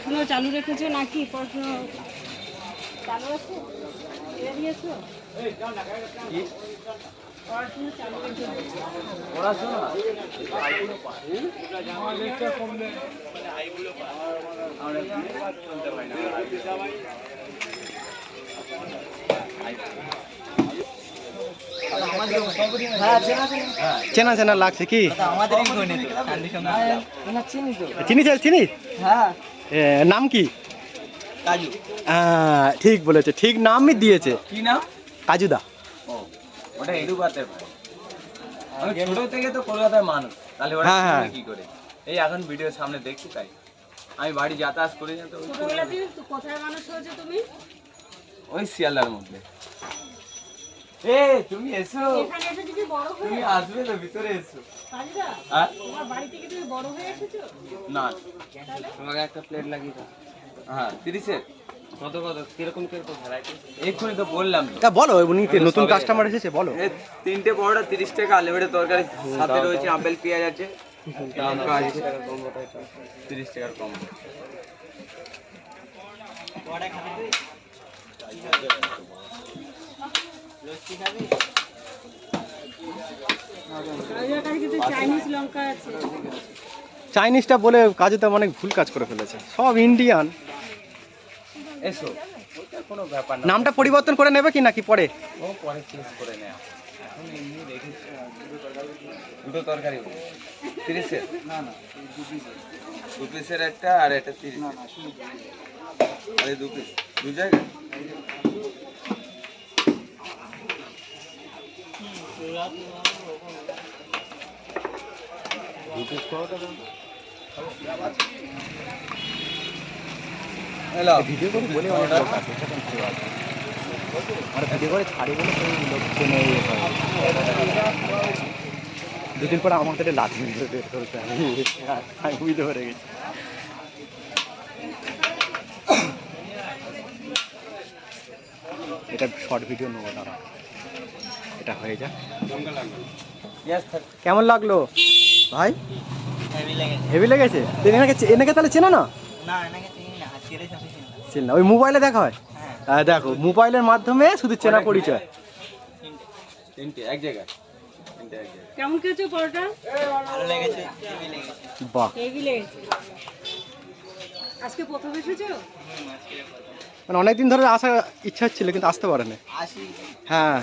পড়াশোনা চালু রেখেছো নাকি? পড়াশোনা চালু আছে? ছেড়ে দিয়েছো? পড়াশোনা চালু রেখেছো? পড়াশোনা চেনা চেনা লাগছে কি? চিনিস? হ্যাঁ নাম কি? কাজু। ঠিক বলেছে, ঠিক নামই দিয়েছে। কি নাম? কাজুদা। ও ওটা এডুকাতের ভাই। আমি ছোট থেকে তো কলকাতার মানুষ, তাহলে ওরা হ্যাঁ, হ্যাঁ। চিনবে কি করে? এই এখন ভিডিওর সামনে দেখছি তাই। আমি বাড়ি যাতায়াত করি না তো ছোটবেলা থেকে কোথায় মানুষ হয়েছে তুমি? ওই শিয়ালদার মধ্যে। এ তুমি এসো, এখানে এসে যদি বড় হয়ে তুমি আসবে তো, ভিতরে এসো। কাজুদা, হ্যাঁ তোমার বাড়ি থেকে তুমি বড় হয়ে এসেছো? না, তোমাকে একটা প্লেট লাগিয়ে দাও। হ্যাঁ 30-এর কত কিরকম ভ্যারাইটি? এক্ষুনি তো বললাম তো। তা বলো, উনি নতুন কাস্টমার এসেছে, বলো। এই 3টে পরোটা 30 টাকা, আনলিমিটেড তরকারি, সাথে রয়েছে আপেল পেঁয়াজ আছে, লঙ্কা আছে, 30 টাকার কম। কাজুদার কাছে কিন্তু চাইনিজ লঙ্কা আছে। চাইনিজটা বলে কাজুদা অনেক ভুল কাজ করে ফেলেছে, সব ইন্ডিয়ান। এসো, ওটা কোনো ব্যাপার না। নামটা পরিবর্তন করে নেবে কি নাকি পরে? ও পরে চেঞ্জ করে নেয়। এখন এমনি রেখেছি। দুটো তরকারি 30-এর? না না, 2 পিসের একটা আর এটা 30। না না, শুধু আরে 2 পিস, 2 জায়গায়। হ্যালো, ভিডিও করে বলে অনেক লোক আছে, আর ভিডিও করে ছাড়ি বলে সেই লোক চেনে ইয়ে করে। দুদিন পরে আমাদের লাঠি মেরে বের করতে হবে, আমি বুঝতে পেরে গেছি। এটা শর্ট ভিডিও নেবো, দাঁড়া এটা হয়ে যাক। কেমন লাগলো ভাই? হেভি লেগেছে। এনেকে তাহলে চেনো না? চেন না, ওই মোবাইলে দেখা হয়। হ্যাঁ দেখো, মোবাইলের মাধ্যমে শুধু চেনা পরিচয়। 3টে এক জায়গায়, 3টে এক জায়গায়। কেমন খেয়েছো পরোটা? ভালো লেগেছে, বাহ, হেভি লেগেছে। আজকে প্রথম এসেছো? মানে অনেকদিন ধরে আসার ইচ্ছা হচ্ছিল কিন্তু আসতে পারেনি। হ্যাঁ